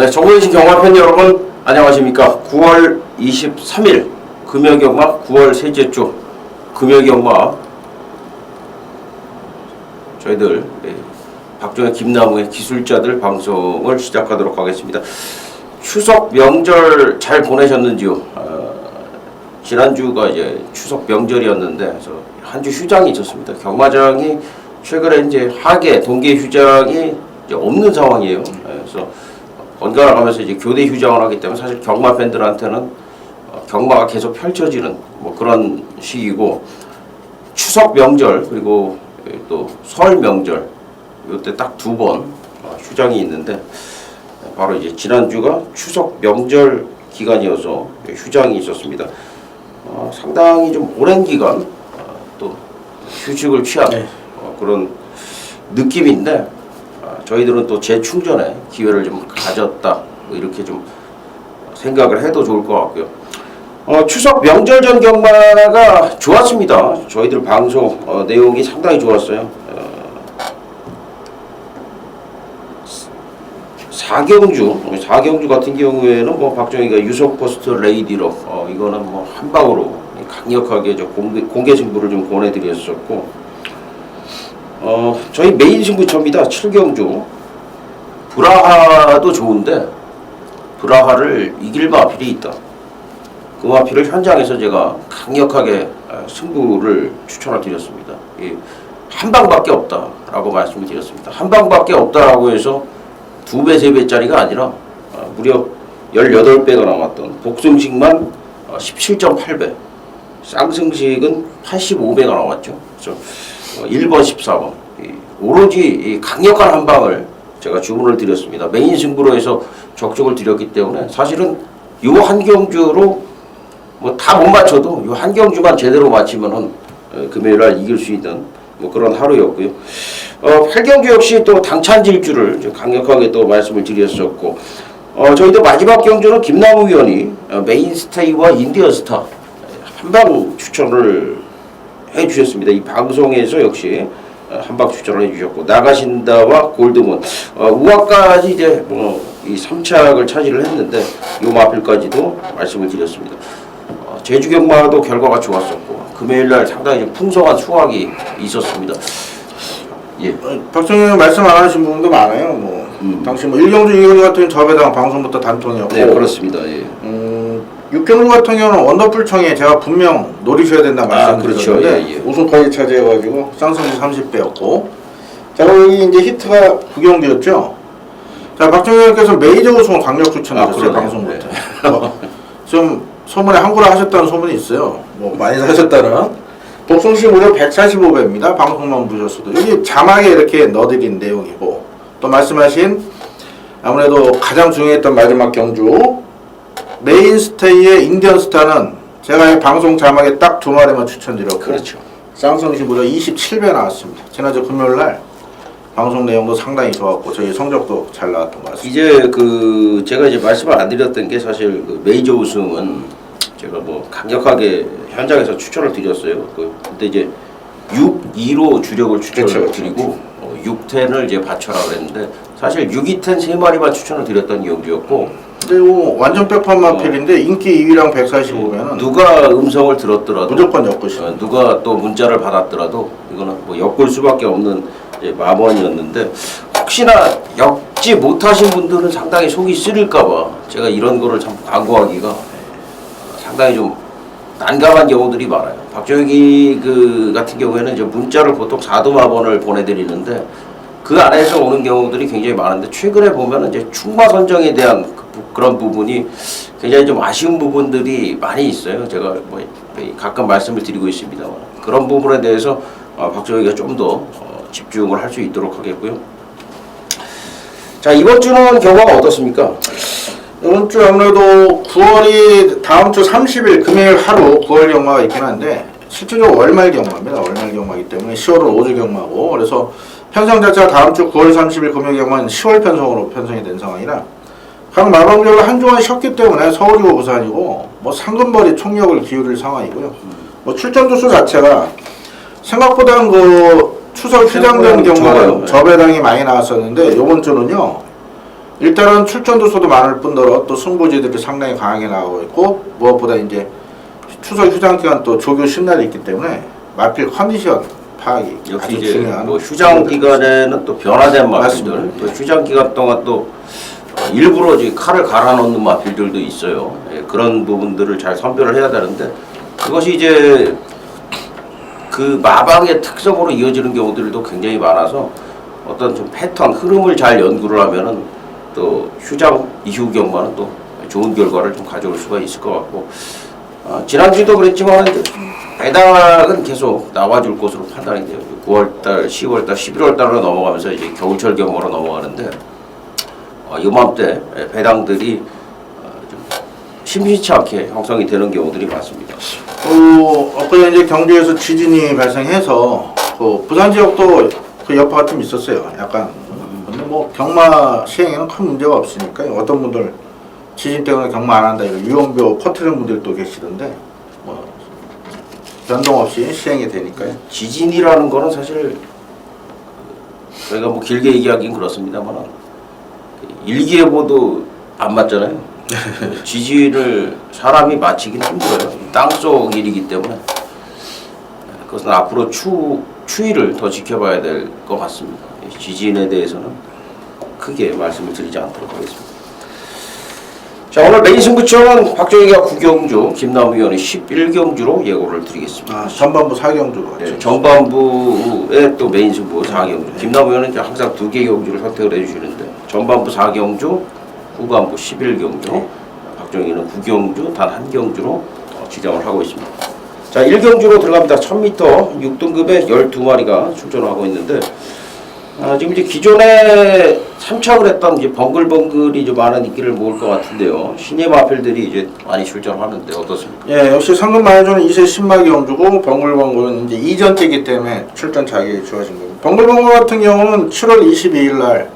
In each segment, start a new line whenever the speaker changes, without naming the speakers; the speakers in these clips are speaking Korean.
네, 정보이신 경마팬 여러분 안녕하십니까. 9월 23일 금요경마 9월 셋째 주 금요경마 저희들 박종현 김나무의 기술자들 방송을 시작하도록 하겠습니다. 추석 명절 잘 보내셨는지요? 지난주가 이제 추석 명절이었는데 그래서 한 주 휴장이 있었습니다. 경마장이 최근에 이제 하계 동계 휴장이 이제 없는 상황이에요. 그래서 번갈아 가면서 이제 교대 휴장을 하기 때문에 사실 경마 팬들한테는 경마가 계속 펼쳐지는 뭐 그런 시기고, 추석 명절 그리고 또 설 명절 이때 딱 두 번 휴장이 있는데, 바로 이제 지난주가 추석 명절 기간이어서 휴장이 있었습니다. 상당히 좀 오랜 기간 또 휴식을 취한 그런 느낌인데, 저희들은 또 재충전의 기회를 좀 가졌다 이렇게 좀 생각을 해도 좋을 것 같고요. 추석 명절 전 경마가 좋았습니다. 저희들 방송 내용이 상당히 좋았어요. 4경주 같은 경우에는 뭐 박정희가 유속 포스트 레이디로 이거는 뭐 한 방으로 강력하게 공개 승부를 좀 보내드렸었고, 저희 메인 승부처입니다. 7경주 브라하도 좋은데 브라하를 이길 마필이 있다. 그 마필을 현장에서 제가 강력하게 승부를 추천을 드렸습니다. 한 방밖에 없다라고 말씀을 드렸습니다. 한 방밖에 없다라고 해서 2배, 3배짜리가 아니라 무려 18배가 나왔던 복승식만 17.8배, 쌍승식은 85배가 나왔죠. 그래서 1번, 14번 오로지 강력한 한 방을 제가 주문을 드렸습니다. 메인 승부로 해서 적적을 드렸기 때문에 사실은 이 한 경주로 뭐 다 못 맞춰도 이 한 경주만 제대로 맞히면은 금요일날 이길 수 있는 뭐 그런 하루였고요. 8경주 역시 또 당찬 질주를 좀 강력하게 또 말씀을 드렸었고, 저희도 마지막 경주는 김나무 위원이 메인스테이와 인디언스타 한방 추천을 해주셨습니다. 이 방송에서 역시 한방 추천을 해주셨고, 나가신다와 골드문 우아까지 이제 이 3착을 차지를 했는데 요 마필까지도 말씀을 드렸습니다. 제주경마도 결과가 좋았었고 금요일날 상당히 좀 풍성한 수확이 있었습니다. 예.
박정희 말씀 안 하신 부분도 많아요. 뭐 당시 뭐 1경주, 2경주 같은 경우는 저배당 방송부터 단통이었고,
네, 그렇습니다. 예.
6경주 같은 경우는 원더풀청에 제가 분명 노리셔야 된다 말씀드렸는데,
그렇죠. 예, 예.
우승까지 차지해가지고 쌍승시 30배였고, 자, 여기 이제 히트가 9경주였죠. 자, 박정희께서 메이저 우승을 강력 추천드렸어요. 방송부터. 좀 소문에 한구라 하셨다는 소문이 있어요. 뭐 많이 사셨다는. 복승시 무려 145배입니다. 방송만 보셨어도. 이게 자막에 이렇게 넣어드린 내용이고, 또 말씀하신 아무래도 가장 중요했던 마지막 경주 메인스테이의 인디언스타는 제가 방송 자막에 딱 2마리만 추천드렸고,
그렇죠.
쌍승시 무려 27배 나왔습니다. 지난주 금요일날 방송 내용도 상당히 좋았고 저희 성적도 잘 나왔던 것 같습니다.
이제 제가 이제 말씀을 안 드렸던 게, 사실 메이저 우승은 제가 뭐 강력하게 현장에서 추천을 드렸어요. 그때 이제 6-2로 주력을 추천을 드리고 6텐을 이제 받쳐라 그랬는데, 사실 6-2텐 3마리만 추천을 드렸던 경주였고,
근데 이거 완전 백판 마필인데 인기 2위랑 145면은
누가 음성을 들었더라도
무조건 엮으시죠.
누가 또 문자를 받았더라도 이거는 뭐 엮을 수밖에 없는 마번이었는데, 혹시나 엮지 못하신 분들은 상당히 속이 쓰릴까봐 제가 이런 거를 참 광고하기가 상당히 좀 난감한 경우들이 많아요. 박정희 같은 경우에는 이제 문자를 보통 4도마번을 보내드리는데 그 안에서 오는 경우들이 굉장히 많은데, 최근에 보면은 이제 충마 선정에 대한 그런 부분이 굉장히 좀 아쉬운 부분들이 많이 있어요. 제가 뭐 가끔 말씀을 드리고 있습니다만, 그런 부분에 대해서 박정희가 좀 더 집중을 할 수 있도록 하겠고요. 자, 이번 주는 결과가 어떻습니까?
이번 주 아무래도 9월이 다음 주 30일 금요일 하루 9월 경마가 있긴 한데, 실질적으로 월말 경마입니다. 월말 경마이기 때문에 10월은 5주 경마고, 그래서 편성 자체가 다음 주 9월 30일 금요일 경마는 10월 편성으로 편성이 된 상황이라, 각 마방별로 한주간 쉬었기 때문에 서울이고 부산이고 뭐 상금벌이 총력을 기울일 상황이고요. 뭐 출전 두수 자체가 생각보다는 추석 휴장된 경우는 저배당이 많이 나왔었는데, 요번 주는요 일단은 출전 두수도 많을 뿐더러 또 승부지들이 상당히 강하게 나오고 있고 무엇보다 이제 추석 휴장 기간 또 조교 신날이 있기 때문에 마필 컨디션 파악이
역시
아주
이제
중요한
뭐 휴장 기간에는 또 변화된 마필들,
맞습니다.
또 휴장 기간 동안 또 일부러 이제 칼을 갈아 넣는 마필들도 있어요. 예, 그런 부분들을 잘 선별을 해야 되는데 그것이 이제 그 마방의 특성으로 이어지는 경우들도 굉장히 많아서 어떤 좀 패턴, 흐름을 잘 연구를 하면은 또 휴장 이후 경마는 또 좋은 결과를 좀 가져올 수가 있을 것 같고 지난주도 그랬지만 배당은 계속 나와줄 것으로 판단이 돼요. 9월달, 10월달, 11월달로 넘어가면서 이제 겨울철 경마로 넘어가는데 이맘때 배당들이 좀 심심치 않게 형성이 되는 경우들이 많습니다.
엊그제 이제 경주에서 지진이 발생해서 그 부산 지역도 그 여파가 좀 있었어요. 약간 근데 뭐 경마 시행에는 큰 문제가 없으니까 어떤 분들 지진 때문에 경마 안 한다 이거 유언비어 퍼뜨리는 분들도 계시던데 뭐 변동 없이 시행이 되니까요.
지진이라는 거는 사실 저희가 뭐 길게 얘기하긴 그렇습니다만 일기예보도 안 맞잖아요. 지진을 사람이 맞히기는 힘들어요. 땅속 일이기 때문에 그것은 앞으로 추이를 더 지켜봐야 될 것 같습니다. 지진에 대해서는 크게 말씀을 드리지 않도록 하겠습니다. 자, 오늘 메인 승부처는 박정희가 9경주, 김남우 의원이 11경주로 예고를 드리겠습니다.
전반부 4경주로
네, 전반부에 또 메인 승부 4경주. 김남우 의원은 이제 항상 2개 경주를 선택을 해주시는데 전반부 4경주, 후반부 11경주, 박정희는 9경주, 단 한 경주로 지정을 하고 있습니다. 자, 1경주로 들어갑니다. 1000m 6등급에 12마리가 출전하고 있는데 지금 이제 기존에 참착을 했던 이제 벙글벙글이 좀 많은 인기를 모을 것 같은데요. 신예 마필들이 이제 많이 출전하는데 어떻습니까?
예, 역시 상금 마요조는 2세 신마기 경주고 벙글벙글은 이제 이전 때이기 때문에 출전 자격이 주어진 겁니다. 벙글벙글 같은 경우는 7월 22일 날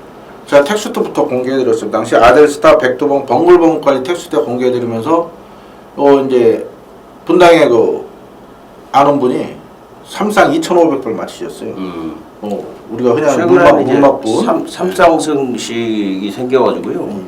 제가 텍스트부터 공개해드렸습니다. 당시 아델스타, 백두봉, 벙글벙글까지 텍스트 공개해드리면서 이제 분당에 아는 분이 3상 2,500불 맞히셨어요. 우리가 흔히 문막분
삼상승식이 생겨가지고요.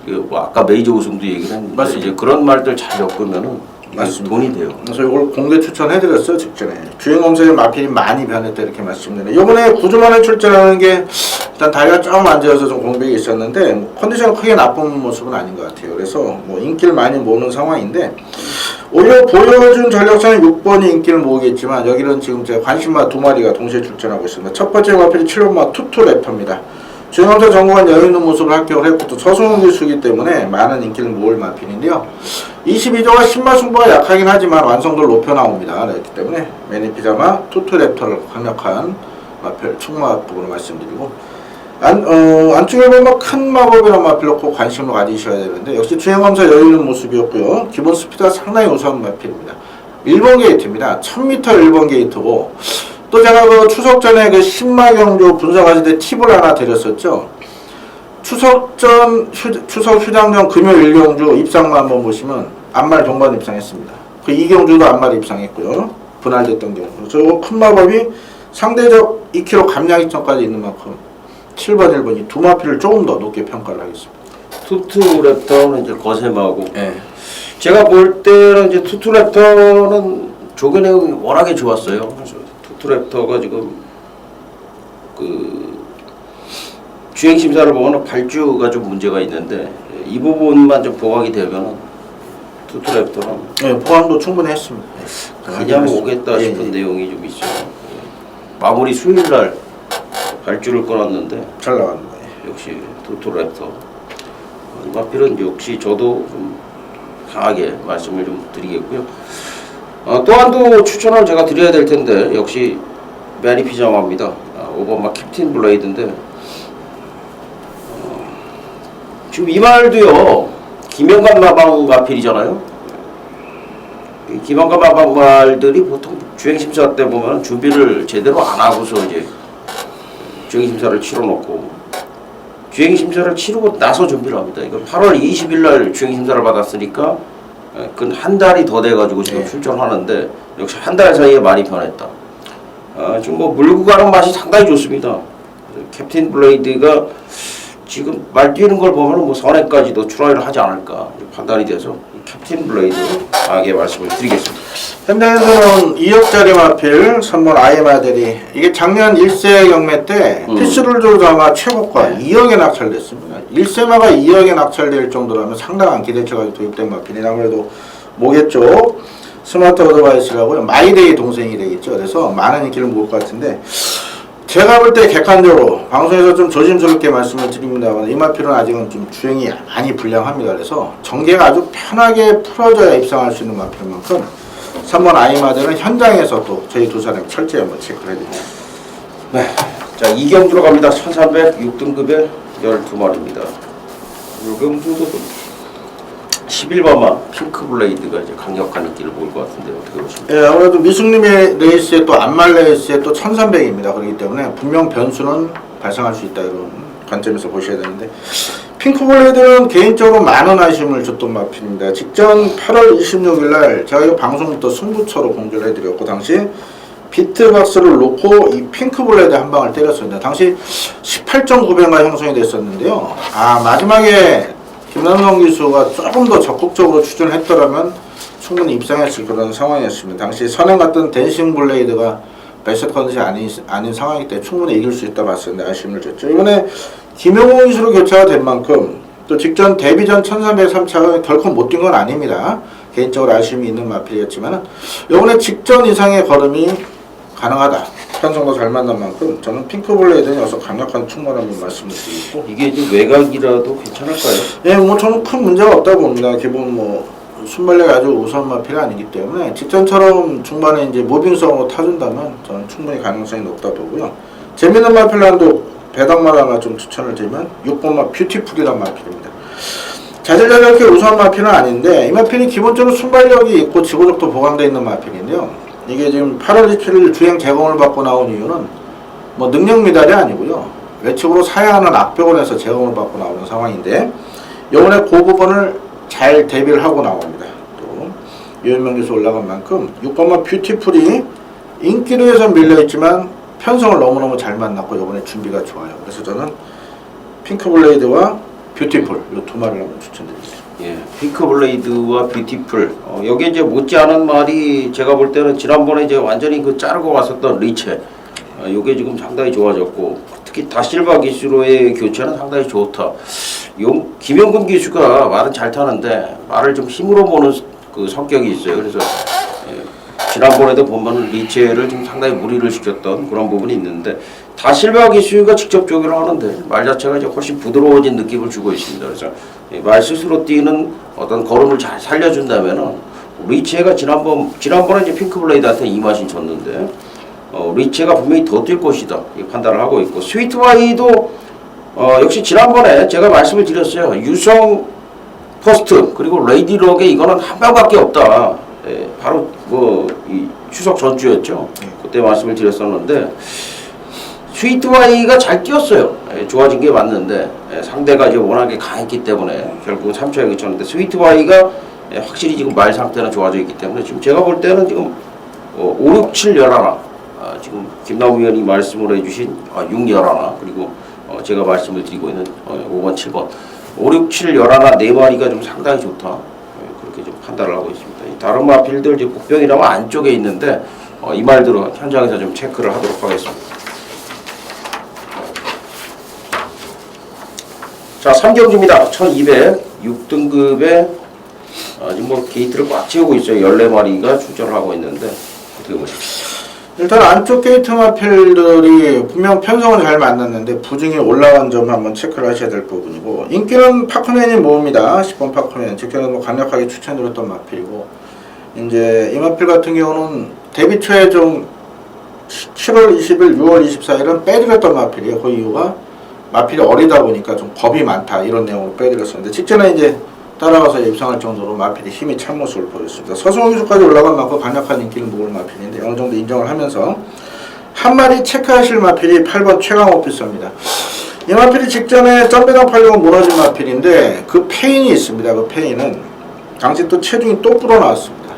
뭐 아까 메이저 우승도 얘기를 했는데
맞습니다.
이제 그런 말들 잘 엮으면은
맞습니다.
돈이 돼요.
그래서 이걸 공개 추천해드렸어요 직전에. 주행검사의 마필이 많이 변했다 이렇게 말씀드리네요. 이번에 9주만에 출전하는 게 일단 다리가 좀 앉아서 좀 공백이 있었는데 뭐 컨디션 크게 나쁜 모습은 아닌 것 같아요. 그래서 뭐 인기를 많이 모으는 상황인데 오히려 보여준 전력차는 6번이 인기를 모으겠지만 여기는 지금 제 관심마 2마리가 동시에 출전하고 있습니다. 첫 번째 마필이 7번마 투투랩터입니다. 주행검사 전국은 여유 있는 모습을 합격을 했고 또 서승훈 기수이기 때문에 많은 인기를 모을 마필인데요. 22조가 신마 승부가 약하긴 하지만 완성도를 높여 나옵니다. 그렇기 때문에 매니피자마 투투랩터를 강력한 마필 총마 부분을 말씀드리고 안쪽에 보면 큰 마법이라는 마필로 꼭 관심을 가지셔야 되는데 역시 주행검사 여유 있는 모습이었고요. 기본 스피드가 상당히 우수한 마필입니다. 1번 게이트입니다. 1000m 1번 게이트고 또 제가 그 추석 전에 그 신마경주 분석하실 때 팁을 하나 드렸었죠. 추석 휴장 전 금요일 1경주 입상만 한번 보시면 안말 동반 입상했습니다. 그 2경주도 안말 입상했고요. 분할됐던 경우. 저 큰 마법이 상대적 2kg 감량 이점까지 있는 만큼 7번, 1번 이 두 마필을 조금 더 높게 평가를 하겠습니다.
투투랩터는 이제 거셈하고
네.
제가 볼 때는 이제 투투랩터는 조교 내용이 워낙에 좋았어요. 그래서 투투랩터가 지금 그 주행 심사를 보면 발주가 좀 문제가 있는데 이 부분만 좀 보강이 되면 투투랩터는
네, 보강도 충분히 했습니다.
그냥 오겠다 싶은 내용이 좀 있어요. 마무리 수요일날 발주를 끊었는데
잘 나왔네요.
역시 투투랩터 마필은 역시 저도 좀 강하게 말씀을 좀 드리겠고요. 또 한도 추천을 제가 드려야 될 텐데 역시 매니피자마입니다. 5번마 캡틴 블레이드인데 지금 이 말도요 김영관 마방 마필이잖아요. 이 김영관 마방 말들이 보통 주행심사 때 보면 준비를 제대로 안 하고서 이제 주행심사를 치러놓고 주행심사를 치르고 나서 준비를 합니다. 이거 8월 20일 날 주행심사를 받았으니까 그 한 달이 더 돼가지고 지금 출전하는데 역시 한 달 사이에 많이 변했다. 지금 뭐 물고 가는 맛이 상당히 좋습니다. 캡틴 블레이드가 지금 말 뛰는 걸 보면 뭐 선행까지도 출하를 하지 않을까 판단이 돼서 캡틴 블레이드 강하게 말씀을 드리겠습니다.
현장에서는 2억짜리 마필 3번 아이마델이 이게 작년 1세 경매 때 피스룰조도 아마 최고가 2억에 낙찰됐습니다. 1세마가 2억에 낙찰될 정도라면 상당한 기대치가 도입된 마필이 아무래도 뭐겠죠? 스마트 어드바이스라고요. 마이데이 동생이 되겠죠. 그래서 많은 인기를 모을 것 같은데 제가 볼 때 객관적으로 방송에서 좀 조심스럽게 말씀을 드립니다만 이 마필은 아직은 좀 주행이 많이 불량합니다. 그래서 전개가 아주 편하게 풀어져야 입상할 수 있는 마필인 만큼 3번 아이마델은 현장에서 또 저희 두 사람이 철저히 한번 체크를 해드립니다.
네. 자, 2경 들어갑니다. 1306등급의 12마리입니다. 요경주도 11번만 핑크블레이드가 이제 강력한 인기를 보일 것 같은데 어떻게 보십니까?
예, 아무래도 미숙님의 레이스에 또 안말 레이스에 또 1300입니다. 그렇기 때문에 분명 변수는 발생할 수 있다 이런 관점에서 보셔야 되는데 핑크블레이드는 개인적으로 많은 아쉬움을 줬던 마필입니다. 직전 8월 26일날 제가 이 방송부터 승부처로 공개를 해드렸고 당시 비트박스를 놓고 이 핑크블레이드 한 방을 때렸습니다. 당시 18.9배가 형성이 됐었는데요. 마지막에 김남성 기수가 조금 더 적극적으로 추진을 했더라면 충분히 입상했을 그런 상황이었습니다. 당시 선행 같던 댄싱 블레이드가 베스트 컨디션이 아닌 상황이기 때문에 충분히 이길 수 있다 봤었는데 아쉬움을 줬죠. 이번에 김용호 기수로 교체가 된 만큼 또 직전 데뷔전 1303차가 결코 못 뛴 건 아닙니다. 개인적으로 아쉬움이 있는 마필이었지만 이번에 직전 이상의 걸음이 가능하다. 편성도 잘 만난 만큼 저는 핑크블레이드는 여기서 강력한 충분함을 말씀을 드리고
이게 좀 외곽이라도 괜찮을까요?
예, 뭐 저는 큰 문제가 없다고 봅니다. 기본 뭐 순발력이 아주 우선 마필이 아니기 때문에 직전처럼 중반에 이제 모빙성으로 타준다면 저는 충분히 가능성이 높다 보고요. 재밌는 마필란도 배당말 하나 좀 추천을 드리면 6번마 뷰티풀이란 마필입니다. 자질자질하게 우수한 마필은 아닌데 이 마필이 기본적으로 순발력이 있고 지구력도 보강되어 있는 마필인데요. 이게 지금 8월 27일 주행 제공을 받고 나온 이유는 뭐 능력 미달이 아니고요. 외측으로 사야하는 악벽원에서 제공을 받고 나오는 상황인데 이번에 그 부분을 잘 대비를 하고 나옵니다. 또 유현명 기수 올라간 만큼 6번마 뷰티풀이 인기도에서 밀려있지만 편성을 너무너무 잘 만났고 이번에 준비가 좋아요. 그래서 저는 핑크블레이드와 뷰티풀 이 두 마리를 한번 추천드립니다.
예, 핑크블레이드와 뷰티풀. 여기에 이제 못지않은 말이 제가 볼 때는 지난번에 이제 완전히 그 자르고 왔었던 리체. 요게 지금 상당히 좋아졌고 특히 다실바 기수로의 교체는 상당히 좋다. 김영근 기수가 말은 잘 타는데 말을 좀 힘으로 보는 그 성격이 있어요. 그래서 지난번에도 보면 리체를 좀 상당히 무리를 시켰던 그런 부분이 있는데 다실바 기수가 직접 조기를 하는데 말 자체가 이제 훨씬 부드러워진 느낌을 주고 있습니다. 그래서 말 스스로 뛰는 어떤 걸음을 잘 살려준다면은 리체가 지난번에 이제 핑크블레이드한테 이 맛이 졌는데 리체가 분명히 더 뛸 것이다 이 판단을 하고 있고 스위트와이도 역시 지난번에 제가 말씀을 드렸어요. 유성 퍼스트 그리고 레이디럭에 이거는 한 방밖에 없다. 바로 이 추석 전주였죠. 그때 말씀을 드렸었는데 스위트와이가 잘 뛰었어요. 좋아진 게 맞는데 상대가 이제 워낙에 강했기 때문에 결국 3차에 그쳤는데 스위트와이가 확실히 지금 말 상태는 좋아져 있기 때문에 지금 제가 볼 때는 지금 5, 6, 7, 11 지금 김남우 의원이 말씀을 해주신 6, 11 그리고 제가 말씀을 드리고 있는 5번, 7번 5, 6, 7, 11 4마리가 좀 상당히 좋다. 그렇게 좀 판단을 하고 있습니다. 다른 마필들 이제 국병이라면 안쪽에 있는데 이 말대로 현장에서 좀 체크를 하도록 하겠습니다. 자, 3경주입니다. 1206등급에 지금 뭐 게이트를 꽉 채우고 있어요. 14마리가 출전을 하고 있는데 어떻게 보십니까?
일단 안쪽 게이트 마필들이 분명 편성을 잘 만났는데 부중이 올라간 점 한번 체크를 하셔야 될 부분이고 인기는 파크맨이 모읍니다. 10번 파크맨 직전에 뭐 강력하게 추천드렸던 마필이고 이제 이 마필 같은 경우는 데뷔 초에 좀 7월 20일, 6월 24일은 빼드렸던 마필이에요. 그 이유가 마필이 어리다 보니까 좀 겁이 많다 이런 내용으로 빼드렸었는데 직전에 이제 따라가서 입상할 정도로 마필이 힘이 찬 모습을 보였습니다. 서승호 기수까지 올라간 만큼 강력한 인기를 모을 마필인데 어느 정도 인정을 하면서 한 마리 체크하실 마필이 8번 최강 오피서입니다. 이 마필이 직전에 점배당 팔려고 무너진 마필인데 그 페인이 있습니다. 그 페인은 당시 또 체중이 또 불어나왔습니다.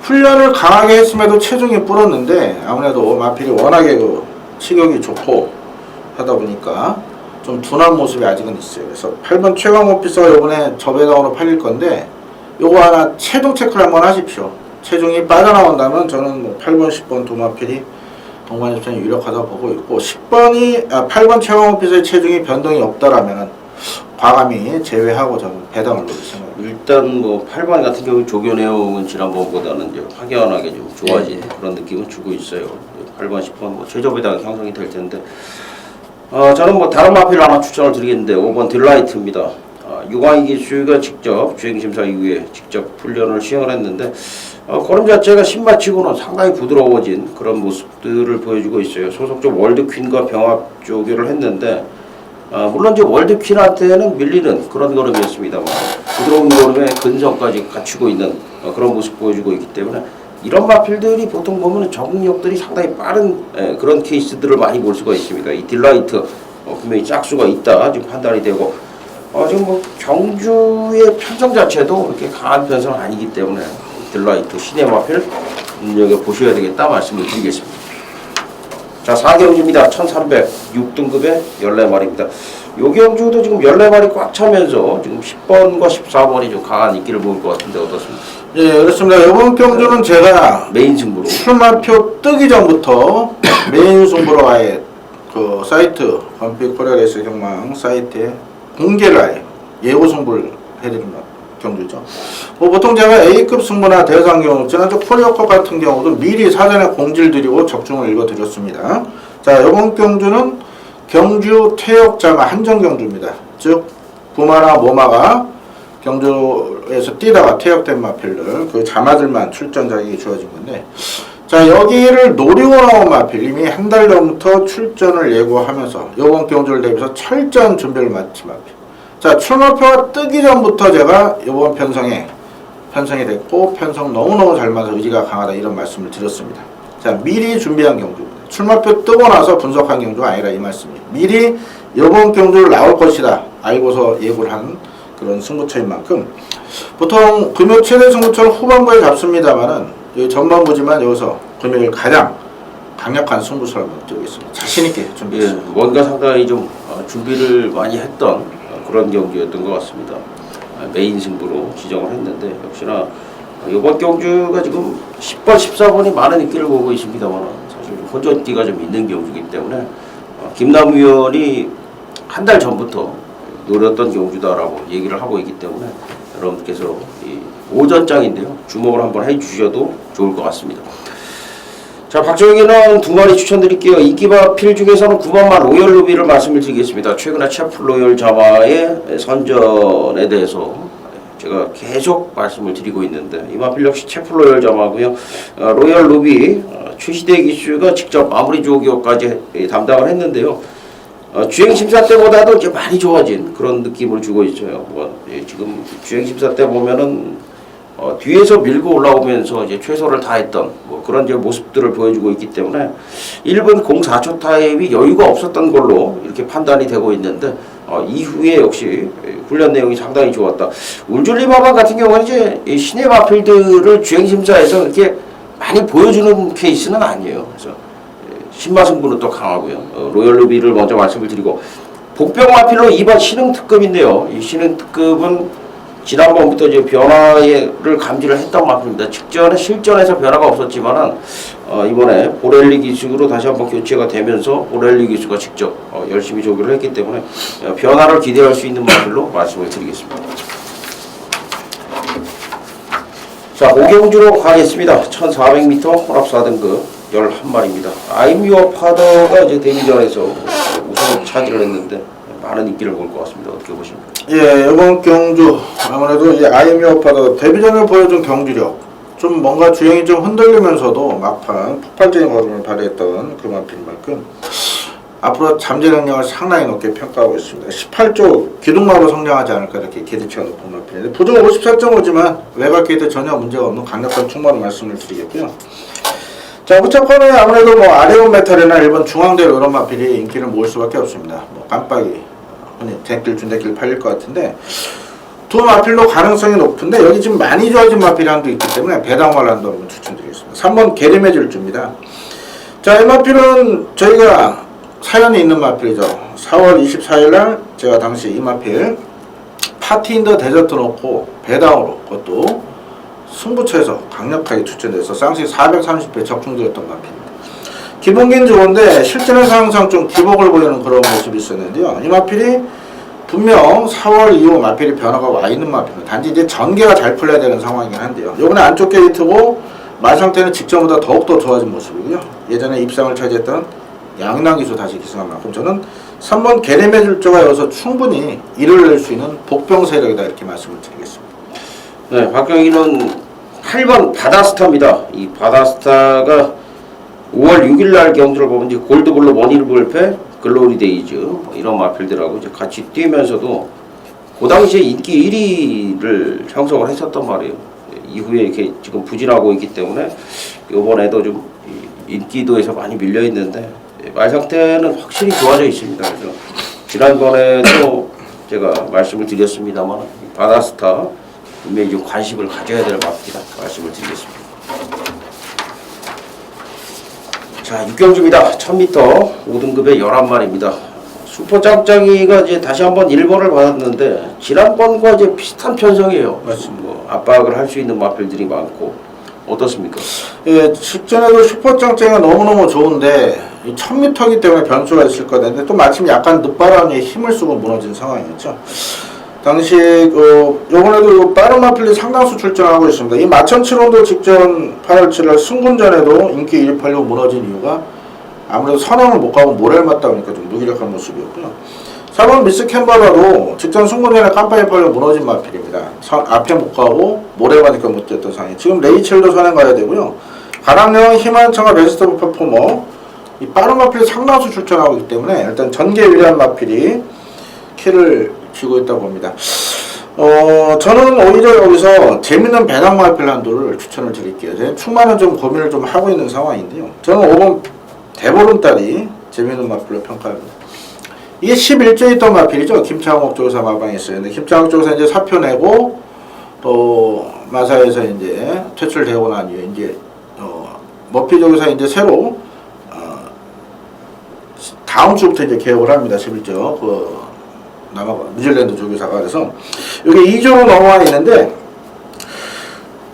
훈련을 강하게 했음에도 체중이 불었는데 아무래도 마필이 워낙에 그 체격이 좋고 하다 보니까 좀 둔한 모습이 아직은 있어요. 그래서 8번 최강 오피서가 이번에 저배당으로 팔릴 건데 요거 하나 체중 체크를 한번 하십시오. 체중이 빠져나온다면 저는 뭐 8번, 10번 두 마필이 동반입장이 유력하다 보고 있고 8번 최강 오피서의 체중이 변동이 없다라면 과감히 제외하고 저는 배당을 노릴 생각입니다.
일단 뭐 8번 같은 경우 조교 내용은 지난번보다는 이제 확연하게 좀 좋아진 그런 느낌을 주고 있어요. 8번, 10번 뭐 최저 배당 형성이 될 텐데 저는 뭐 다른 마필 하나 추천을 드리겠는데 5번 딜라이트입니다. 유광희 기수가 직접 주행심사 이후에 직접 훈련을 시행을 했는데 걸음 자체가 신마치고는 상당히 부드러워진 그런 모습들을 보여주고 있어요. 소속적 월드퀸과 병합 조교를 했는데 물론 이제 월드퀸한테는 밀리는 그런 걸음이었습니다만 부드러운 걸음에 근성까지 갖추고 있는 그런 모습 보여주고 있기 때문에 이런 마필들이 보통 보면 적응력들이 상당히 빠른 그런 케이스들을 많이 볼 수가 있습니다. 이 딜라이트 분명히 짝수가 있다 지금 판단이 되고 지금 뭐 경주의 편성 자체도 이렇게 강한 편성은 아니기 때문에 딜라이트 신의 마필 눈여겨 보셔야 되겠다 말씀을 드리겠습니다. 자, 4경주입니다. 1306등급의 14마리입니다. 요 경주도 지금 14마리 꽉 차면서 지금 10번과 14번이 좀 강한 인기를 모을 것 같은데 어떻습니까?
예, 그렇습니다. 이번 경주는 제가
메인 승부로
출마표 뜨기 전부터 메인 승부로 아예 그 사이트 범픽 코리아레이스 경망 사이트에 공개를 아예 예고 승부를 해드린 경주죠. 보통 제가 A급 승부나 대상 경우, 지난주 코리아컵 같은 경우도 미리 사전에 공지를 드리고 적중을 읽어드렸습니다. 자, 이번 경주는 경주 퇴역자가 한정 경주입니다. 즉 부마나 모마가 경주에서 뛰다가 퇴역된 마필들, 그 자마들만 출전 자격이 주어진 건데, 자, 여기를 노리고 나온 마필 이미 한 달 전부터 출전을 예고하면서 이번 경주를 대비해서 철저한 준비를 마친 마필. 자, 출마표가 뜨기 전부터 제가 이번 편성이 됐고 편성 너무너무 잘 맞아서 의지가 강하다 이런 말씀을 드렸습니다. 자, 미리 준비한 경주입니다. 출마표 뜨고 나서 분석한 경주가 아니라 이 말씀입니다. 미리 이번 경주를 나올 것이다 알고서 예고를 한 그런 승부처인 만큼 보통 금요 최대 승부처를 후반부에 잡습니다만은 전반부지만 여기서 금요일 가장 강력한 승부처를 드리겠습니다. 자신있게 준비했습니다.
뭔가 상당히 좀 준비를 많이 했던 그런 경기였던 것 같습니다. 메인 승부로 지정을 했는데 역시나 이번 경주가 지금 10번, 14번이 많은 인기를 보고 있습니다만 사실 혼전기가 좀 있는 경주이기 때문에 김남우 의원이 한 달 전부터 노렸던 경주다라고 얘기를 하고 있기 때문에 여러분께서 이 오전장인데요. 주목을 한번 해주셔도 좋을 것 같습니다. 자, 박정희는 두 마리 추천드릴게요. 인기마필 중에서는 9번만 로열 루비를 말씀을 드리겠습니다. 최근에 채플 로열 자마의 선전에 대해서 제가 계속 말씀을 드리고 있는데 이 마필 역시 채플 로열 자마고요. 로열 루비 최시대 기수가 직접 마무리 조교까지 담당을 했는데요. 주행 심사 때보다도 이제 많이 좋아진 그런 느낌을 주고 있어요. 지금 주행 심사 때 보면은 뒤에서 밀고 올라오면서 이제 최선을 다했던 그런 이제 모습들을 보여주고 있기 때문에 1분 04초 타임이 여유가 없었던 걸로 이렇게 판단이 되고 있는데 이후에 역시 훈련 내용이 상당히 좋았다. 울줄리마마 같은 경우는 이제 신의 마필들을 주행 심사에서 이렇게 많이 보여주는 케이스는 아니에요. 그래서 신마승부는 또 강하고요. 로열 루비를 먼저 말씀을 드리고 복병 마필로 2번 신흥특급인데요. 이 신흥특급은 지난번부터 이제 변화를 감지를 했던 마필입니다. 직전에 실전에서 변화가 없었지만은 이번에 보렐리 기수로 다시 한번 교체가 되면서 보렐리 기수가 직접 열심히 조교를 했기 때문에 변화를 기대할 수 있는 마필로 말씀을 드리겠습니다. 자, 오경주로 가겠습니다. 1400m 혼합 4등급 11마리입니다. I'm Your Father가 이제 데뷔전에서 우승을 차지를 했는데 많은 인기를 볼 것 같습니다. 어떻게 보십니까?
예, 이번 경주 아무래도 이 I'm Your Father 데뷔전에 보여준 경주력 좀 뭔가 주행이 좀 흔들리면서도 막판 폭발적인 걸음을 발휘했던 그 마필인 만큼 앞으로 잠재 능력을 상당히 높게 평가하고 있습니다. 18조 기둥마로 성장하지 않을까 이렇게 기대치가 높은 마필인데 부정 54.5지만 외곽 게이트 전혀 문제가 없는 강력한 충만한 말씀을 드리겠고요. 자, 후차권에 아무래도 아레온 메탈이나 일본 중앙대로 이런 마필이 인기를 모을 수밖에 없습니다. 깜빡이 흔히 대길 준대길 팔릴 것 같은데 두 마필도 가능성이 높은데 여기 지금 많이 좋아진 마필이 한도 있기 때문에 배당활란도 한번 추천드리겠습니다. 3번 게리메질주입니다. 자, 이 마필은 저희가 사연이 있는 마필이죠. 4월 24일날 제가 당시 이마필 파티 인더 데저트 놓고 배당으로 그것도 승부처에서 강력하게 추천돼서 쌍시 430배 적중되었던 마필입니다. 기본기는 좋은데 실전에서 항상 좀 기복을 보이는 그런 모습이 있었는데요. 이 마필이 분명 4월 이후 마필이 변화가 와 있는 마필입니다. 단지 이제 전개가 잘 풀려야 되는 상황이긴 한데요. 요번에 안쪽 게이트고 말 상태는 직전보다 더욱더 좋아진 모습이고요. 예전에 입상을 차지했던 양락기수 다시 기승한 만큼 저는 3번 게레메 줄조가 여기서 충분히 일을 낼 수 있는 복병 세력이다 이렇게 말씀을 드리겠습니다.
네, 박경희는 8번 바다스타입니다. 이 바다스타가 5월 6일날 경주를 보면 이제 골드블루 원힐블패 글로리데이즈 뭐 이런 마필들하고 이제 같이 뛰면서도 그 당시에 인기 1위를 형성을 했었단 말이에요. 이후에 이렇게 지금 부진하고 있기 때문에 이번에도 좀 인기도에서 많이 밀려 있는데 말 상태는 확실히 좋아져 있습니다. 그래서 지난번에도 제가 말씀을 드렸습니다만 바다스타 분명히 좀 관심을 가져야 될 마필이다 말씀을 드리겠습니다. 자, 6경주입니다. 1000m 5등급의 11마리입니다. 슈퍼 짱짱이가 이제 다시 한번 1번을 받았는데 지난번과 이제 비슷한 편성이에요.
맞습니다.
뭐 압박을 할 수 있는 마필들이 많고 어떻습니까?
예, 직전에도 슈퍼 짱짱이가 너무너무 좋은데 1000m이기 때문에 변수가 있을 거는데 또 마침 약간 늦바람에 힘을 쓰고 무너진 상황이었죠. 당시 요번에도 빠른 마필이 상당수 출전하고 있습니다. 이 마천칠원도 직전 8월 7일 승군전에도 인기 1위팔로 무너진 이유가 아무래도 선행을 못 가고 모래를 맞다 보니까 좀 무기력한 모습이었고요. 4번 미스 캔버라도 직전 승군전에 깜빡이 팔려 무너진 마필입니다. 앞에 못 가고 모래 맞으니까 못 뛰었던 상황이 지금 레이첼도 선행 가야 되고요. 가랑령 희망차가 베스트 오브 퍼포머 이 빠른 마필이 상당수 출전하고 있기 때문에 일단 전개 유리한 마필이 키를 쥐고 있다고 봅니다. 저는 오히려 여기서 재밌는 배낭 마필 한도를 추천을 드릴게요. 제가 충만한 좀 고민을 좀 하고 있는 상황인데요. 저는 5번 대보름달이 재밌는 마필로 평가합니다. 이게 11조에 있던 마필이죠. 김창옥 조사 마방에 있어요. 근데 김창옥 조사 이제 사표 내고 또 마사에서 이제 퇴출되고 난 이후에 이제 머피 조사 이제 새로 다음 주부터 이제 개업을 합니다. 11조 뉴질랜드 조교사가. 그래서 여기 2조로 넘어와 있는데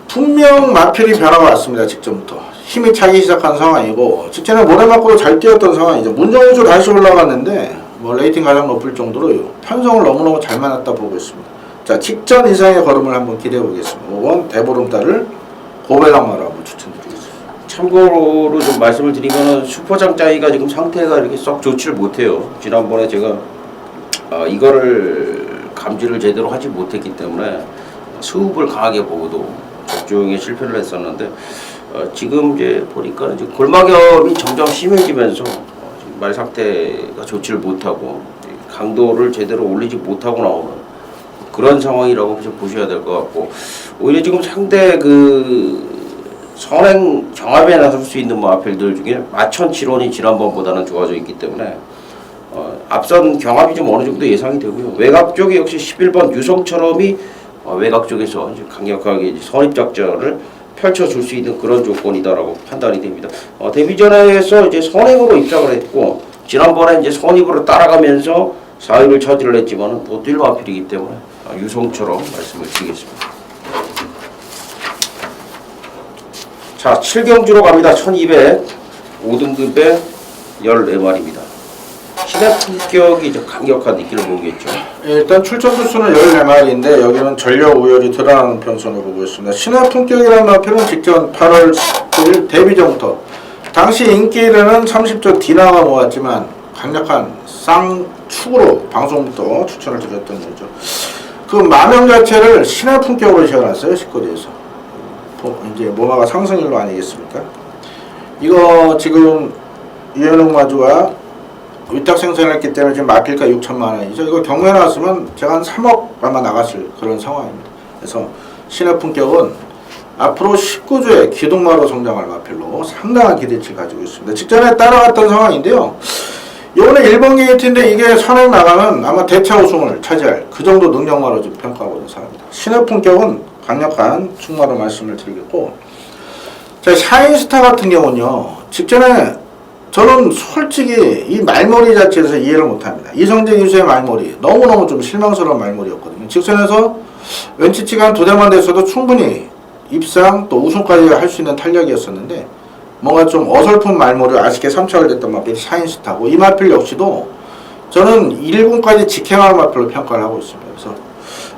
분명 마필이 변화가 왔습니다. 직전부터 힘이 차기 시작한 상황이고 직전에 모래 맞고 잘 뛰었던 상황이죠. 문정우조 다시 올라갔는데 뭐 레이팅 가장 높을 정도로 편성을 너무너무 잘 맞았다 보고 있습니다. 자, 직전 이상의 걸음을 한번 기대해 보겠습니다. 5번 대보름달을 고벨랑마로 한번 추천드리겠습니다.
참고로 좀 말씀을 드리면 슈퍼장짜이가 지금 상태가 이렇게 썩 좋지를 못해요. 지난번에 제가 이거를 감지를 제대로 하지 못했기 때문에 수급을 강하게 보고도 적중에 실패를 했었는데 지금 이제 보니까 이제 골막염이 점점 심해지면서 말 상태가 좋지를 못하고 강도를 제대로 올리지 못하고 나오는 그런 상황이라고 좀 보셔야 될 것 같고 오히려 지금 상대 선행 경합에 나설 수 있는 마필들 중에 마천칠원이 지난번보다는 좋아져 있기 때문에 앞선 경합이 좀 어느 정도 예상이 되고요. 외곽 쪽에 역시 11번 유성처럼이 외곽 쪽에서 이제 강력하게 이제 선입작전을 펼쳐줄 수 있는 그런 조건이다라고 판단이 됩니다. 데뷔전에서 이제 선행으로 입장을 했고 지난번에 이제 선입으로 따라가면서 4위를 차지를 했지만은 못 뛸 마필이기 때문에 유성처럼 말씀을 드리겠습니다. 자, 7경주로 갑니다. 1200 5등급의 14마리입니다. 신의 품격이 이제 강력한 느낌을 보이겠죠.
일단 출전 두수는 14마리인데 여기는 전력 우열이 드러나는 편선을 보고 있습니다. 신의 품격이라는 마필은 직전 8월 9일 데뷔 전부터 당시 인기에는 30조 디나가 모았지만 강력한 쌍축으로 방송부터 추천을 드렸던 거죠. 그 마명 자체를 신의 품격으로 지어놨어요. 19대에서 이제 모마가 상승일로 아니겠습니까? 이거 지금 유현웅 마주가 위탁 생산을 했기 때문에 지금 마필가 6천만 원이죠. 이거 경매에 나왔으면 제가 한 3억 아마 나갔을 그런 상황입니다. 그래서 신의 품격은 앞으로 19주에 기둥마로 성장할 마필로 상당한 기대치를 가지고 있습니다. 직전에 따라갔던 상황인데요. 이번에 1번 게이트인데 이게 선행 나가면 아마 대차 우승을 차지할 그 정도 능력마로 지금 평가하고 있는 상황입니다. 신의 품격은 강력한 충마로 말씀을 드리겠고, 자, 샤인스타 같은 경우는요. 직전에 저는 솔직히 이 말머리 자체에서 이해를 못합니다. 이성재 기수의 말머리 너무너무 좀 실망스러운 말머리였거든요. 직선에서 왼치치가 한 2대만 됐어도 충분히 입상 또 우승까지 할 수 있는 탄력이었었는데 뭔가 좀 어설픈 말머리로 아쉽게 3차를 됐던 마필이 샤인스타고 이 마필 역시도 저는 1군까지 직행할 마필로 평가를 하고 있습니다. 그래서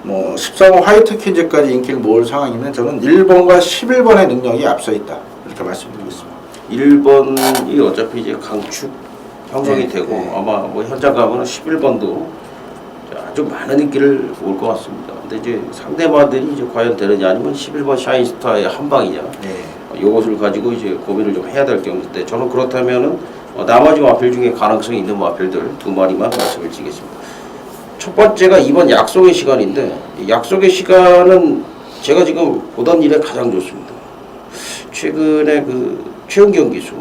뭐 13호 화이트 퀸즈까지 인기를 모을 상황이면 저는 1번과 11번의 능력이 앞서 있다 이렇게 말씀드리겠습니다.
1번이 어차피 이제 강축 형성이
네,
되고
네.
아마 뭐 현장 가면 11번도 아주 많은 인기를 모을 것 같습니다. 근데 이제 상대마들이 이제 과연 되느냐 아니면 11번 샤인스타의 한 방이냐 이것을 가지고 이제 고민을 좀 해야 될 경우인데 저는 그렇다면은 나머지 마필 중에 가능성이 있는 마필들 2마리만 말씀을 드리겠습니다. 첫 번째가 이번 약속의 시간인데 이 약속의 시간은 제가 지금 보던 일에 가장 좋습니다. 최근에 그 최은경 기수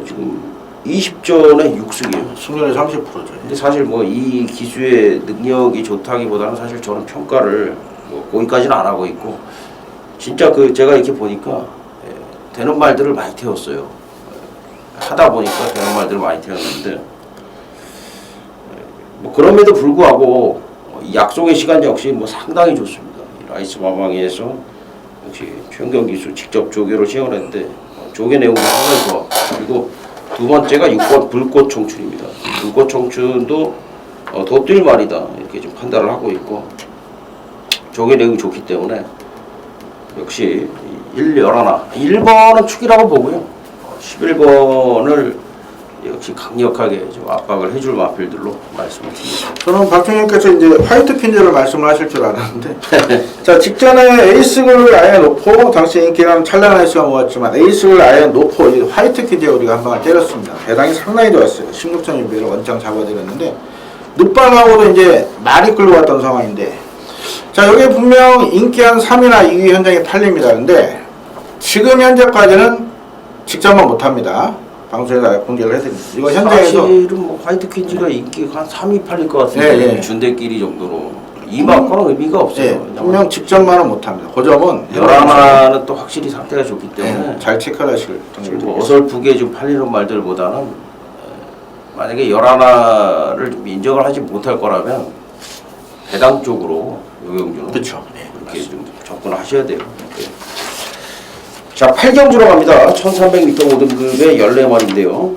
지금 20전에 6승이에요.
승률이 30%죠.
근데 사실 뭐 이 기수의 능력이 좋다기보다는 사실 저는 평가를 뭐 거기까지는 안 하고 있고 진짜 그 제가 이렇게 보니까 되는 말들을 많이 태웠어요. 하다 보니까 되는 말들을 많이 태웠는데 뭐 그럼에도 불구하고 이 약속의 시간 역시 뭐 상당히 좋습니다. 이 라이스 마방에서 역시 최은경 기수 직접 조교를 시연했는데 조교 내용이 상당히 좋아. 그리고 두 번째가 6번 불꽃 청춘입니다. 불꽃 청춘도 더 뛸 말이다 이렇게 좀 판단을 하고 있고 조교 내용이 좋기 때문에 역시 1번은 축이라고 보고요. 11번을 역시 강력하게 좀 압박을 해줄 마필들로 말씀을 드립니다.
저는 박정현께서 이제 화이트 퀸즈를 말씀을 하실 줄 알았는데 자 직전에 에이스를 아예 놓고 당시 인기는 찬란한 에이스가 모았지만 에이스를 아예 놓고 이 화이트 퀸즈에 우리가 한 방을 때렸습니다. 대당이 상당히 좋았어요. 16점 유비를 원장 잡아드렸는데 늑방하고도 이제 말이 끌고 왔던 상황인데 자 여기 분명 인기 한 3위나 2위 현장에 팔립니다. 근데 지금 현재까지는 직접만 못합니다. 방송에서 공개를 해드립니다. 이거 현장에서
사실은 뭐 화이트 퀸즈가 인기가 한 3위 팔릴 것 같은데 준대끼리 정도로 2마커는 의미가 없어요.
분명 직접만은 못합니다. 그 점은
열하나는 또 확실히 상태가 좋기 때문에
잘 체크를 하실
지금 뭐 어설프게 좀 팔리는 말들보다는 만약에 열하나를 좀 인정을 하지 못할 거라면 배당 쪽으로 요경주는
그렇죠.
그렇게 좀 접근하셔야 돼요. 자, 8경주로 갑니다. 1300m 5등급의 14마리인데요.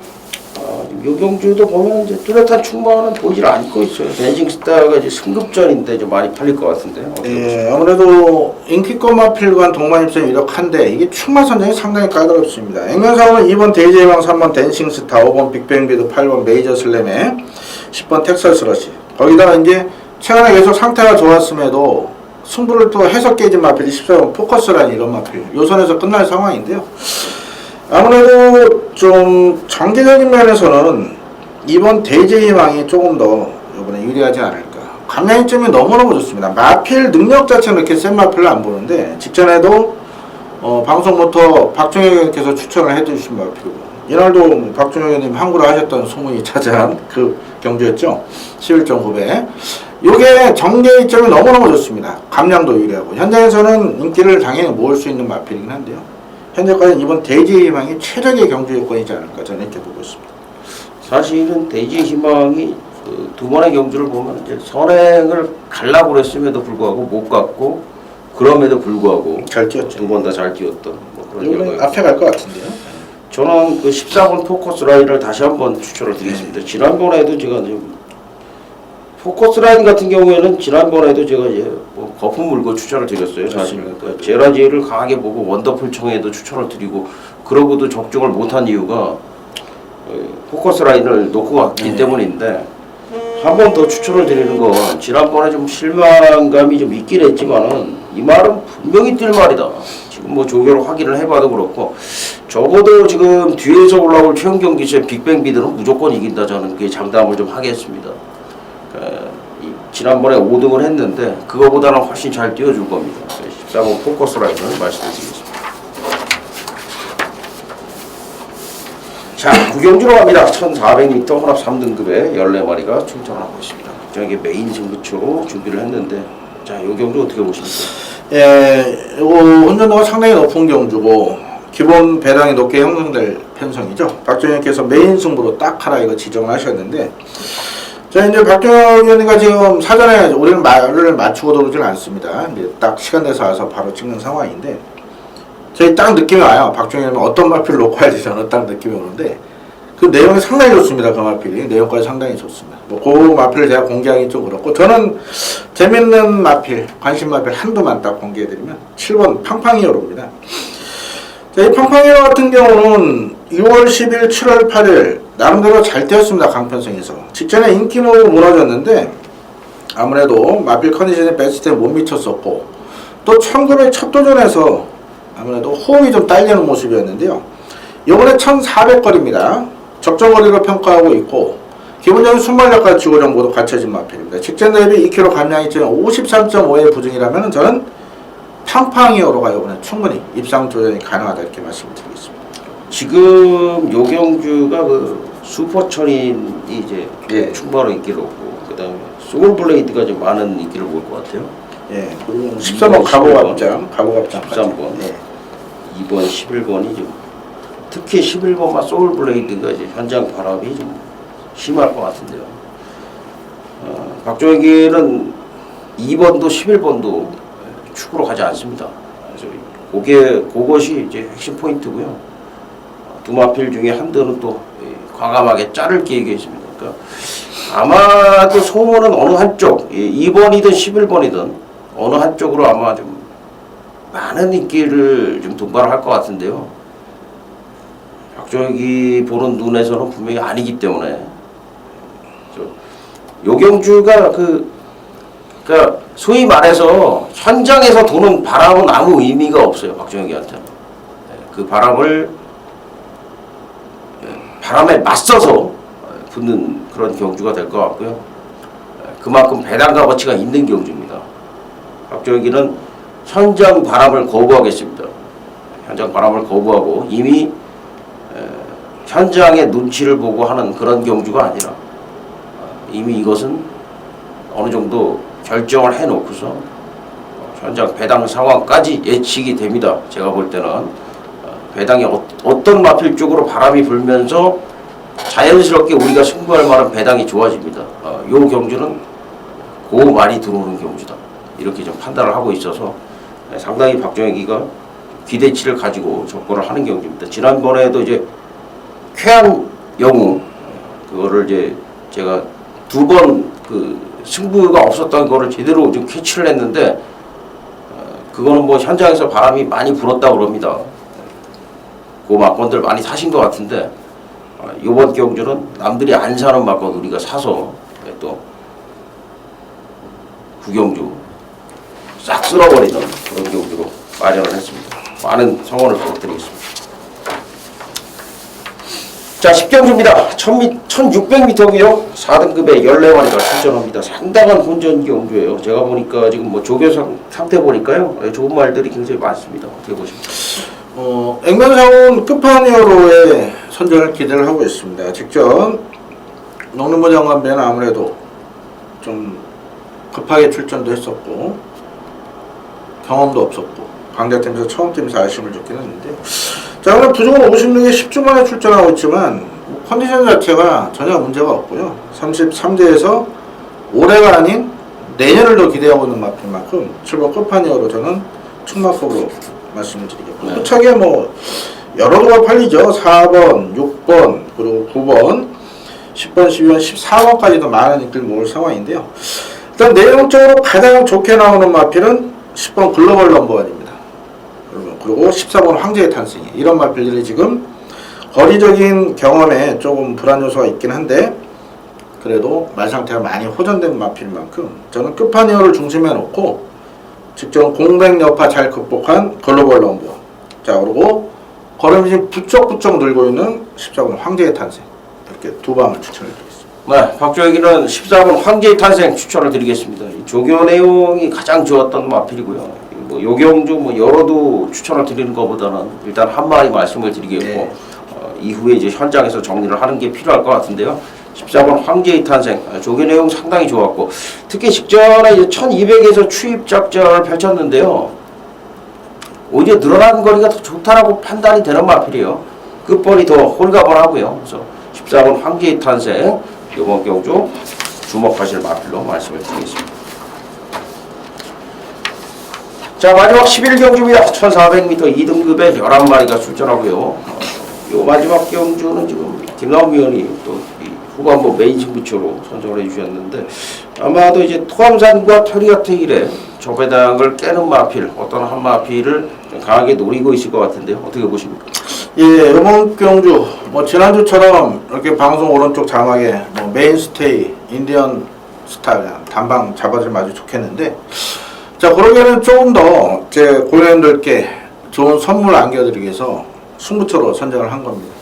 요경주도 보면 이제 뚜렷한 충만은 보이질 않고 있어요. 댄싱 스타가 이제 승급전인데 좀 많이 팔릴 것 같은데.
예, 아무래도 인기권 마필관 동반 입장이 유력한데 이게 충만 선정이 상당히 까다롭습니다. 액면상으로는 2번 데이제이왕, 3번 댄싱 스타, 5번 빅뱅비드, 8번 메이저 슬램에 10번 텍사스 러시. 거기다가 이제 최근에 계속 상태가 좋았음에도 승부를 또 해서 깨진 마필이 14번 포커스라는 이런 마필 요선에서 끝날 상황인데요. 아무래도 좀 장기적인 면에서는 이번 대제희망이 조금 더 이번에 유리하지 않을까. 감량이점이 너무너무 좋습니다. 마필 능력 자체는 이렇게 센 마필을 안 보는데 직전에도 방송부터 박종혁 의원께서 추천을 해주신 마필이고 이날도 박종혁 의원님 항구를 하셨던 소문이 자자한 그 경주였죠. 11.9배. 요게 정계 이점이 너무너무 좋습니다. 감량도 유리하고 현장에서는 인기를 당연히 모을 수 있는 마필이긴 한데요. 현재까지는 이번 대지의 희망이 최적의 경주 요건이지 않을까 저는 이렇게 보고 있습니다.
사실은 대지의 희망이 두 번의 경주를 보면 이제 선행을 가려고 그랬음에도 불구하고 못 갔고 그럼에도 불구하고
잘 뛰었죠.
두 번 다 잘 뛰었던 뭐 그런
이번에
결과가
앞에 갈 것 같은데요.
저는 그 14번 포커스 라인을 다시 한번 추천을 드리겠습니다. 지난번에도 제가 좀 포커스 라인 같은 경우에는 지난번에도 제가 이제 뭐 거품 물고 추천을 드렸어요. 사실 그러니까 제라지를 강하게 보고 원더풀 청에도 추천을 드리고 그러고도 적중을 못한 이유가 포커스 라인을 놓고 갔기 때문인데 한 번 더 추천을 드리는 건 지난번에 좀 실망감이 좀 있긴 했지만은 이 말은 분명히 뛸 말이다. 지금 뭐 조교로 확인을 해봐도 그렇고 적어도 지금 뒤에서 올라올 최은경 기수의 빅뱅비드는 무조건 이긴다. 저는 그 장담을 좀 하겠습니다. 지난번에 5등을 했는데 그거보다는 훨씬 잘 뛰어줄 겁니다. 14번 포커스 라인을 말씀드리겠습니다. 자, 구경주로 갑니다. 1400m 혼합 3등급에 14마리가 출전하고 있습니다. 저에게 메인 승부처로 준비를 했는데 자, 이 경주 어떻게 보십니까?
예, 이거 혼전도가 상당히 높은 경주고 기본 배당이 높게 형성될 편성이죠. 박정희께서 메인 승부로 딱 하라 이거 지정을 하셨는데, 자 이제 박정희 의원님과 지금 사전에 우리는 말을 맞추고 들어오질 않습니다. 이제 딱 시간 내서 와서 바로 찍는 상황인데, 저희 딱 느낌이 와요. 박정희 의원님 어떤 마필을 놓고 할지 저는 딱 느낌이 오는데, 그 내용이 상당히 좋습니다. 그 마필이 내용까지 상당히 좋습니다. 뭐 그 마필을 제가 공개하기 좀 그렇고, 저는 재밌는 마필, 관심 마필 한두만 딱 공개해드리면 7번 팡팡이어로입니다. 자, 이 팡팡이어 같은 경우는 6월 10일, 7월 8일 나름대로 잘 뛰었습니다. 강편성에서 직전에 인기모로 무너졌는데 아무래도 마필 컨디션이 베스트에 못 미쳤었고, 또 1900 첫 도전에서 아무래도 호흡이 좀 딸리는 모습이었는데요. 이번에 1400거리입니다. 적정거리로 평가하고 있고, 기본적인 순발력과 지고정 모두 갖춰진 마필입니다. 직전 대비 2kg 감량이 53.5의 부중이라면 저는 팡팡이어로가 이번에 충분히 입상 도전이 가능하다 이렇게 말씀을 드리겠습니다.
지금 요경주가 그 슈퍼천인이 이제
예.
충분한 인기를 얻고, 그다음에 소울블레이드가 좀 많은 인기를 볼 것 같아요.
예, 그리고 13번 가보갑장
13번,
예.
2번, 11번이 좀, 특히 11번과 소울블레이드가 이제 현장 바람이 좀 심할 것 같은데요. 박종혁이는 2번도 11번도 축으로 가지 않습니다. 그래서 그것이 이제 핵심 포인트고요. 두 마필 중에 한 대는 또 과감하게 자를 계획이 있습니다. 그러니까 아마도 소문은 어느 한쪽, 2번이든 11번이든 어느 한쪽으로 아마 좀 많은 인기를 좀 동반할 것 같은데요. 박종혁이 보는 눈에서는 분명히 아니기 때문에 요경주가 그러니까 소위 말해서 현장에서 도는 바람은 아무 의미가 없어요. 박종혁이한테는. 그 바람에 맞서서 붙는 그런 경주가 될 것 같고요. 그만큼 배당 값어치가 있는 경주입니다. 박종혁이는 현장 바람을 거부하겠습니다. 현장 바람을 거부하고 이미 현장의 눈치를 보고 하는 그런 경주가 아니라 이미 이것은 어느 정도 결정을 해놓고서 현장 배당 상황까지 예측이 됩니다. 제가 볼 때는 배당이 어떤 마필 쪽으로 바람이 불면서 자연스럽게 우리가 승부할 만한 배당이 좋아집니다. 요 경주는 고 많이 들어오는 경주다. 이렇게 좀 판단을 하고 있어서 상당히 박종혁이가 기대치를 가지고 접근을 하는 경주입니다. 지난번에도 이제 쾌한 영웅 그거를 이제 제가 2번 그 승부가 없었던 거를 제대로 좀 캐치를 했는데, 그거는 뭐 현장에서 바람이 많이 불었다고 그럽니다. 그 막건들 많이 사신 것 같은데, 이번 경주는 남들이 안 사는 막건 우리가 사서 또 구경주 싹 쓸어버리는 그런 경주로 마련을 했습니다. 많은 성원을 부탁드리겠습니다. 자, 10경주입니다. 1600m고요. 4등급에 14마리가 출전합니다. 상당한 혼전 경주예요. 제가 보니까 지금 뭐 조교 상태 보니까요. 좋은 말들이 굉장히 많습니다. 어떻게 보십니까?
액면상은 끝판이어로의 선전을 기대를 하고 있습니다. 직전 농림부 장관배는 아무래도 좀 급하게 출전도 했었고 경험도 없었고 강자팀에서 처음 팀에서 아쉬움을 줬긴 했는데, 자 오늘 부족은 56에 10주 만에 출전하고 있지만 컨디션 자체가 전혀 문제가 없고요. 33대에서 올해가 아닌 내년을 더 기대하고 있는 마필 만큼 7번 끝판이어로 저는 충마법으로 말씀을 드리겠고,
네.
끝차게 뭐 여러 도가 팔리죠. 4번, 6번, 그리고 9번, 10번, 12번, 14번까지도 많은 인기를 모을 상황인데요. 일단 내용적으로 가장 좋게 나오는 마필은 10번 글로벌 넘버원입니다. 그리고 14번 황제의 탄생이, 이런 마필들이 지금 거리적인 경험에 조금 불안 요소가 있긴 한데 그래도 말 상태가 많이 호전된 마필인 만큼 저는 끝판이어를 중심에 놓고 직전 공백 여파 잘 극복한 글로벌 넘버원, 자 그리고 걸음신 부쩍부쩍 늘고 있는 14번 황제의 탄생, 이렇게 두 방을 추천을 드리겠습니다.
네, 박종혁이는 14번 황제의 탄생 추천을 드리겠습니다. 조교 내용이 가장 좋았던 마필이고요. 뭐 요경주 뭐 여러도 추천을 드리는 것보다는 일단 한 마리 말씀을 드리겠고,
네.
이후에 이제 현장에서 정리를 하는 게 필요할 것 같은데요. 14번 황제의 탄생, 조교 내용 상당히 좋았고, 특히 직전에 이제 1200에서 추입 작전을 펼쳤는데요. 오히려 늘어나는 거리가 더 좋다라고 판단이 되는 마필이에요. 끝번이 더 홀가분하고요. 그래서 14번 황제의 탄생 이번 경주 주목하실 마필로 말씀을 드리겠습니다. 자, 마지막 11경주입니다. 1400m 2등급에 11마리가 출전하고요. 요 마지막 경주는 지금 김나온 위원이 또 후반부 메인 승부처로 선정을 해주셨는데, 아마도 이제 토암산과 터리 같은 일에 저배당을 깨는 마필, 어떤 한 마필을 강하게 노리고 있을 것 같은데요. 어떻게 보십니까?
예, 이번 경주 뭐 지난주처럼 이렇게 방송 오른쪽 자막에 뭐 메인스테이, 인디언 스타 그냥 단방 잡아주면 아주 좋겠는데, 자, 그러기에는 조금 더 제 고객님들께 좋은 선물을 안겨드리기 위해서 승부처로 선정을 한 겁니다.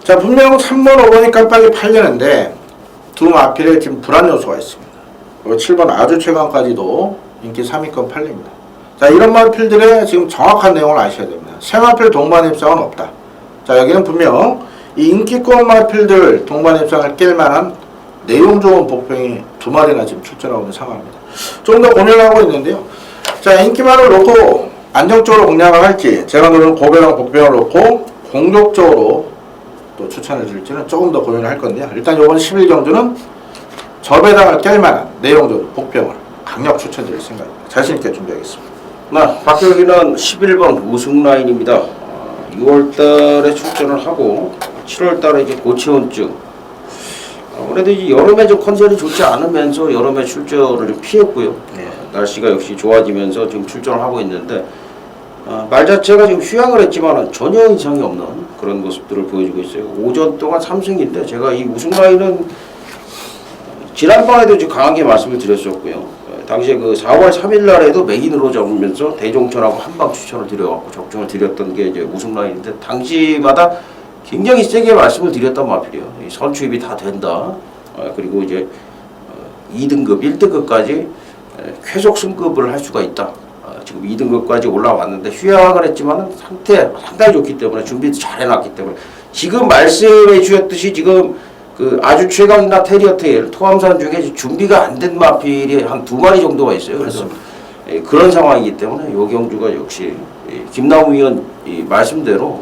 자, 분명 3번, 5번이 깜빡이 팔리는데 두 마필에 지금 불안 요소가 있습니다. 그리고 7번 아주 최강까지도 인기 3위권 팔립니다. 자, 이런 마필들의 지금 정확한 내용을 아셔야 됩니다. 새 마필 동반 입상은 없다. 자, 여기는 분명 이 인기권 마필들 동반 입상을 깰 만한 내용 좋은 복병이 두 마리나 지금 출전하고 있는 상황입니다. 좀 더 고민을 하고 있는데요. 자, 인기만을 놓고 안정적으로 공략을 할지, 제가 노리는 고배랑 복병을 놓고 공격적으로 또 추천을 드릴지는 조금 더 고민을 할 건데요. 일단 이번 11경주는 저배당을 깰 만한 내용 좋은 복병을 강력 추천드릴 생각입니다. 자신있게 준비하겠습니다.
박 경기는 11번 우승 라인입니다. 6월달에 출전을 하고 7월달에 이제 고체온증. 아무래도 이제 여름에 좀 컨디션이 좋지 않으면서 여름에 출전을 좀 피했고요.
네.
날씨가 역시 좋아지면서 지금 출전을 하고 있는데, 말 자체가 지금 휴양을 했지만 전혀 이상이 없는 그런 모습들을 보여주고 있어요. 오전 동안 3승인데 제가 이 우승 라인은 지난번에도 좀 강하게 말씀을 드렸었고요. 당시에 그 4월 3일 날에도 메인으로 잡으면서 대종천하고 한방 추천을 드려갖고 적중을 드렸던 게 이제 우승 라인인데, 당시마다 굉장히 세게 말씀을 드렸던 마필이에요. 선취입이 다 된다. 그리고 이제 2등급, 1등급까지 쾌속 승급을 할 수가 있다. 지금 2등급까지 올라왔는데 휴양을 했지만 상태 상당히 좋기 때문에 준비도 잘 해놨기 때문에 지금 말씀해 주셨듯이 지금 그 아주 최강이나 테리어테일, 토암산 중에 준비가 안 된 마필이 한 2마리 정도가 있어요. 그래서 그런 상황이기 때문에 요 경주가 역시 김나무 위원 말씀대로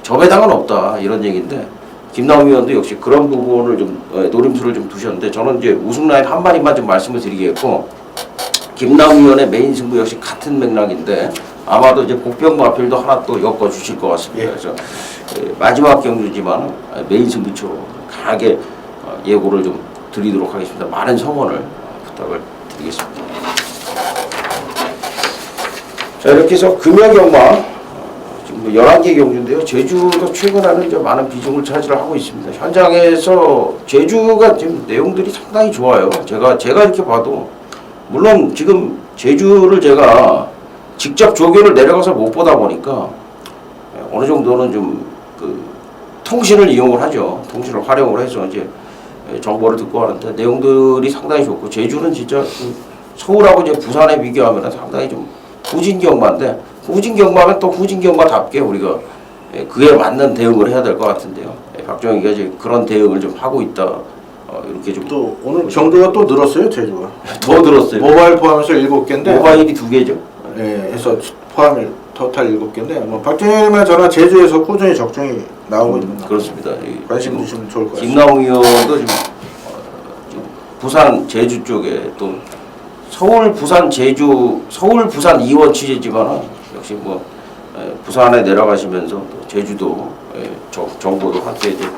저배당은 없다 이런 얘기인데, 김나무 위원도 역시 그런 부분을 좀 노림수를 좀 두셨는데, 저는 이제 우승 라인 한 마리만 좀 말씀을 드리겠고, 김나무 위원의 메인 승부 역시 같은 맥락인데 아마도 이제 복병 마필도 하나 또 엮어 주실 것 같습니다. 그래서 마지막 경주지만 메인 승부처로 강하게 예고를 좀 드리도록 하겠습니다. 많은 성원을 부탁을 드리겠습니다. 자, 이렇게 해서 금요경마 지금 11개 경주인데요. 제주도 최근에는 이제 많은 비중을 차지를 하고 있습니다. 현장에서 제주가 지금 내용들이 상당히 좋아요. 제가 이렇게 봐도, 물론 지금 제주를 제가 직접 조교를 내려가서 못 보다 보니까 어느 정도는 좀 그 통신을 이용을 하죠. 통신을 활용을 해서 이제 정보를 듣고 하는데 내용들이 상당히 좋고, 제주는 진짜 서울하고 이제 부산에 비교하면 상당히 좀 후진경마인데, 후진경마면 또 후진경마답게 우리가 그에 맞는 대응을 해야 될 것 같은데요. 박정희가 이제 그런 대응을 좀 하고 있다. 이렇게 좀
또 오늘 경주가 또 늘었어요, 제주가.
더 늘었어요.
모바일 포함해서 7개인데.
모바일이 2개죠.
예, 해서 포함이 토탈 7개인데, 뭐 박정희님이나 저나 제주에서 꾸준히 적중이 나오고 있는 거.
그렇습니다.
관심 주시면 좋을 것 같습니다.
김나웅 의원도 지금 부산 제주 쪽에 또 서울 부산 부산 이원 취재지만 역시 뭐 부산에 내려가시면서 또 제주도 정보도 함께 이제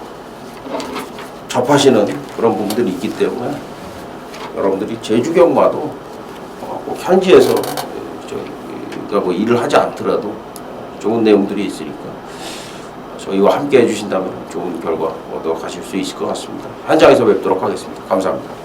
접하시는 그런 부분들이 있기 때문에 여러분들이 제주 경마도 꼭 현지에서 뭐 일을 하지 않더라도 좋은 내용들이 있으니까 저희와 함께 해주신다면 좋은 결과 얻어 가실 수 있을 것 같습니다. 현장에서 뵙도록 하겠습니다. 감사합니다.